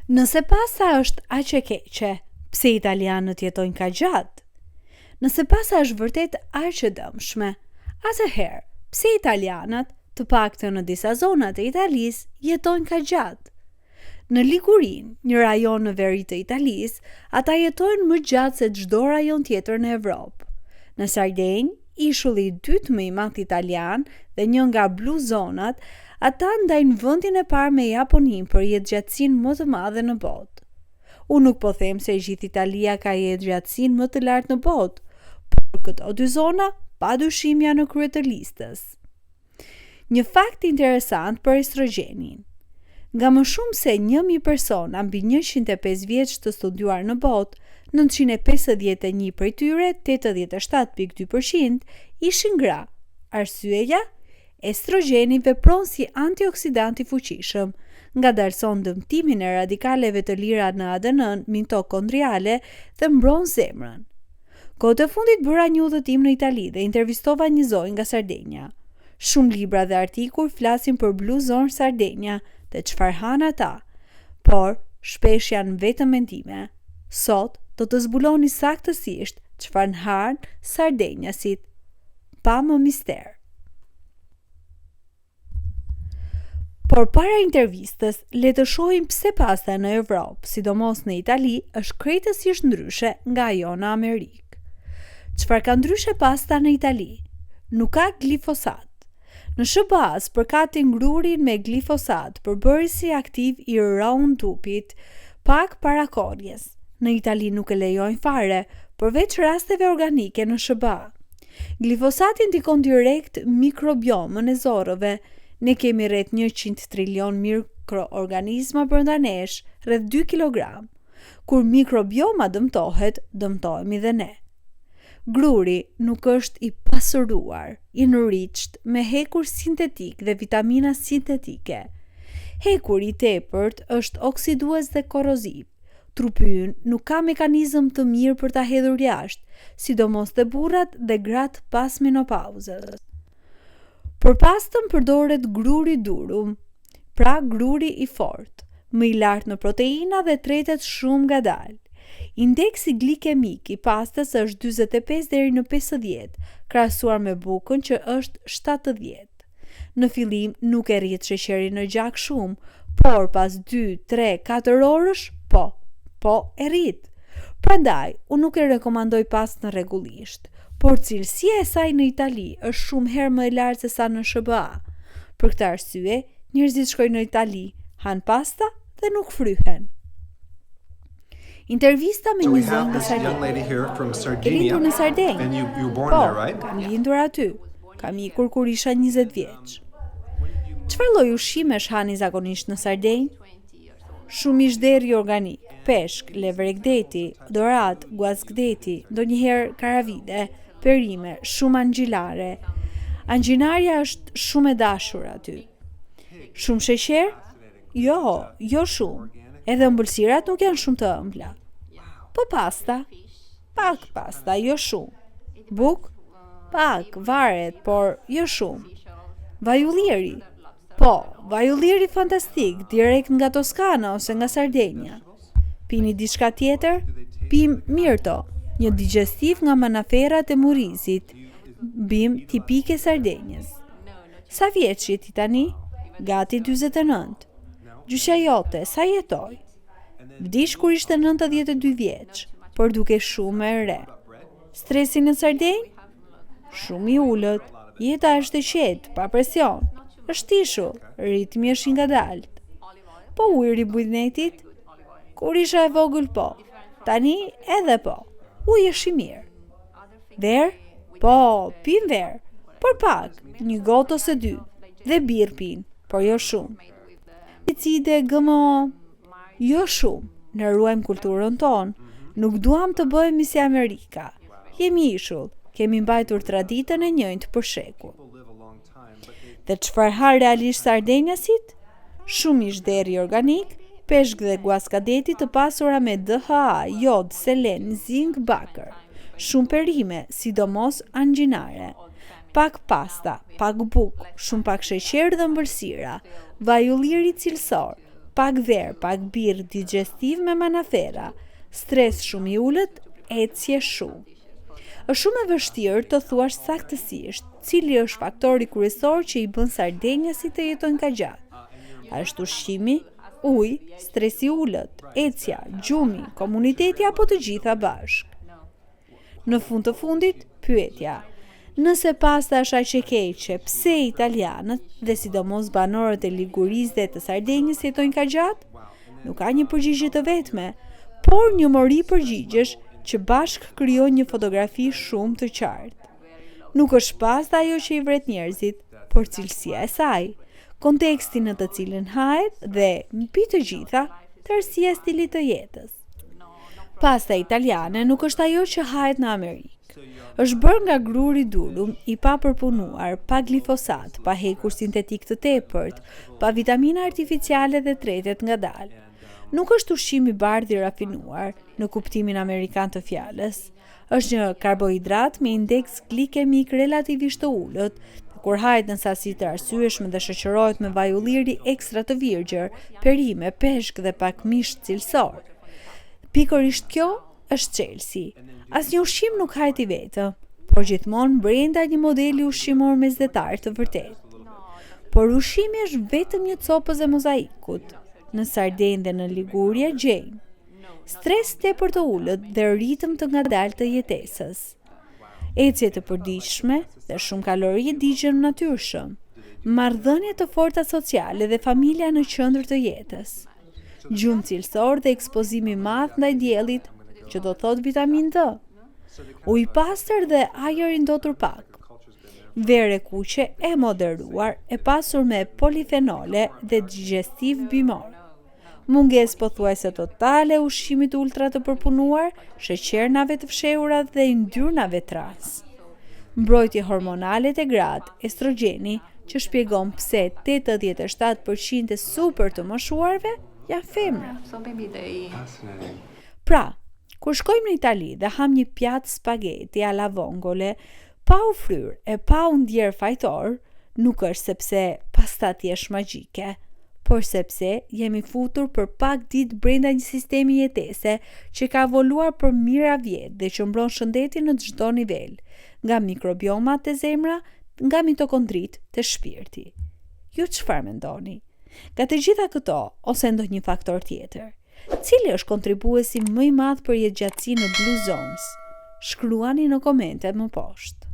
Nëse pasta është aq e keqe, pse italianët jetojnë kaq gjatë? Nëse pasta është vërtet aq e dëmshme, atëherë pse italianët, të paktën në disa zona të Italisë, jetojnë kaq gjatë? Në Ligurin, një rajon në veri të Italisë, ata jetojnë më gjatë se çdo rajon tjetër në Evropë. Në Sardenjë, ishulli i dytë më i madh italian dhe një nga blu zonat, ata ndajnë vendin e parë me Japoninë për jetëgjatësinë më të madhe në botë. Unë nuk po them se gjithë Italia ka jetëgjatësinë më të lartë në botë, por këto dy zona padyshim janë në krye të listës. Një fakt interesant për estrogenin. Nga më shumë se 1000 persona mbi 105 vjeç të studiuar në botë, 951 prej tyre, 87.2%, ishin gra. Arsyeja? Estrogeni vepron si antioksidant i fuqishëm, ngadalson dëmtimin e radikaleve të lira në ADN mitokondriale dhe mbron zemrën. Kohët e fundit bëra një udhëtim në Itali dhe intervistova një zonjë nga Sardenja. Shumë libra dhe artikuj flasin për blu zonë Sardenja dhe çfarë han ata, por shpesh janë vetëm mendime. Sot do të zbuloni saktësisht çfarë han sardenjasit, pa më mister. Por para intervistës, le të shohim pse pasta në Evropë, sidomos në Itali, është krejtësisht ndryshe nga ajo në Amerikë. Çfarë ka ndryshe pasta në Itali? Nuk ka glifosat. Në SBA përkatin ngrurin me glifosat, përbërësi aktiv i Roundupit, pak para kodjes. Në Itali nuk e lejojnë fare, përveç rasteve organike në SBA. Glifosati ndikon direkt mikrobiomën e zorrëve. Ne kemi rreth 100 trilion mikroorganizma brenda nesh, rreth 2 kg. Kur mikrobioma dëmtohet, dëmtohemi dhe ne. Gruri nuk është i pasuruar, i enriched me hekur sintetik dhe vitamina sintetike. Hekur i tepërt është oksidues dhe korroziv. Trupi ynë nuk ka mekanizëm të mirë për ta hedhur jashtë, sidomos dhe burrat dhe gratë pas menopauzës. Për pastën përdoret gruri durum, pra gruri i fortë, më i lartë në proteina dhe tretet shumë ngadalë. Indeksi glikemik i pastës është 45 deri në 50, krahasuar me bukën që është 70. Në fillim nuk e rrit sheqerin në gjak shumë, por pas 2, 3, 4 orësh, po e rrit. Prandaj, unë nuk e rekomandoj pastën rregullisht, por cilësia e saj në Itali është shumë herë më e lartë se sa në SBA. Për këtë arsye, njerëzit shkojnë në Itali, han pasta dhe nuk fryhen. Intervista me një zonë në Sardenjë. E lindur në Sardenjë? Po, kam lindur aty. Kam ikur kur isha 20 vjeç. Çfarë lloj ushqimesh hani zakonisht në Sardenjë? Shumë mishderi organik, peshk, levrekdeti, dorat, guazgdeti, ndonjëherë karavide, perime, shumë angjilare. Angjinarja është shumë e dashur aty. Shumë sheqer? Jo shumë. Edhe ëmbëlsirat nuk janë shumë të ëmbla. Po pasta? Pak pasta, jo shumë. Buk? Pak, varet, por jo shumë. Vajulliri? Po, vajulliri fantastik, direkt nga Toskana ose nga Sardenja. Pini diçka tjetër? Pim mirto, një digestiv nga manaferat e Murizit, bim tipike Sardenjës. Sa vjeç je ti tani? Gati 49. Gjyqja jote, sa jetoj? Vdish kur ishte 92 vjeç, por duke shumë e re. Stresi në Sardenjë? Shumë i ullët, jeta është e qetë, pa presion. Është ishull, ritmi është i ngadalt. Po ujri bujnetit? Kur isha e vogël po, tani edhe po, uj është i mirë. Verë? Po, pin verë, por pak, një gotë ose 2, dhe birë pin, por jo shumë. Pesticide, GMO? Jo shumë, ne ruajmë kulturën tonë, nuk duam të bëhemi si Amerika. Jemi ishull, kemi mbajtur traditën e njëjtë për shekull. Dhe çfarë han realisht sardenjasit? Shumë mishderi organik, peshk dhe guaskadeti të pasura me DHA, jod, selen, zink, bakër. Shumë perime, sidomos angjinare. Pak pasta, pak buk, shumë pak sheqer dhe ëmbëlsira, vajulliri cilësor, pak dherë, pak birë digestiv me manafera, stres shumë i ullët, ecje shumë. Është shumë e vështirë të thuash saktësisht cili është faktori kryesor që i bën sardenjasit të jetojnë kaq gjatë. A është ushqimi, uji, stresi i ullët, ecja, gjumi, komuniteti apo të gjitha bashkë? Në fund të fundit, pyetja: nëse pasta është aq e keqe, pse italianët dhe sidomos banorët e Ligurisë dhe të Sardenjës jetojnë kaq gjatë? Nuk ka një përgjigje të vetme, por një mori përgjigjesh që bashk krijon një fotografi shumë të qartë. Nuk është pasta ajo që i vret njerëzit, por cilësia e saj, konteksti në të cilin hahet dhe, mbi të gjitha, tërësia e stilit të jetës. Pasta italiane nuk është ajo që hahet në Amerikë. Është bërë nga gruri durum i papërpunuar, pa glifosat, pa hekur sintetik të tepërt, pa vitamina artificiale dhe tretet ngadalë. Nuk është ushqim i bardhë i rafinuar, në kuptimin amerikan të fjalës. Është një karbohidrat me indeks glikemik relativisht të ulët, kur hahet në sasi të arsyeshme dhe shoqërohet me vaj ulliri ekstra të virgjër, perime, peshk dhe pak misht cilësor. Pikërisht kjo është çelësi. Asnjë ushqim nuk hahet i vetë, por gjithmonë brenda një modeli ushqimor mesdhetar të vërtetë. Por ushqimi është vetëm një copëz e mozaikut. Në Sardenë dhe në Liguria gjejmë stres tepër të ulët dhe ritëm të ngadalë të jetesës, ecje të përditshme dhe shumë kalori digjen natyrshëm, marrëdhënie të forta sociale dhe familja në qendër të jetës, gjumë cilësor dhe ekspozim i madh ndaj diellit, që do thot vitamin D, ujë i pastër dhe ajër i ndotur pak, verë e kuqe e moderuar e pasur me polifenole dhe digestiv bimor, mungesë pothuajse totale ushqimit ultra të përpunuar, sheqernave të fshehura dhe yndyrnave trans. Mbrojtje hormonale të gratë, estrogeni, që shpjegon pse 87% e super të moshuarve janë femra. Pra, kur shkojmë në Itali dhe ham një pjatë spaghetti alla vongole, pa u fryr e pa u ndjer fajtor, nuk është sepse pasta thjesht magjike, por sepse jemi futur për pak ditë brenda një sistemi jetese që ka evoluar për mijëra vjet dhe që mbron shëndetin në çdo nivel, nga mikrobiomat të zemra, nga mitokondrit të shpirti. Ju çfarë mendoni? Nga të gjitha këto, ose ndonjë faktor tjetër, cili është kontribuesi më i madh për jetëgjatësi në Blue Zones? Shkruani në komente më poshtë.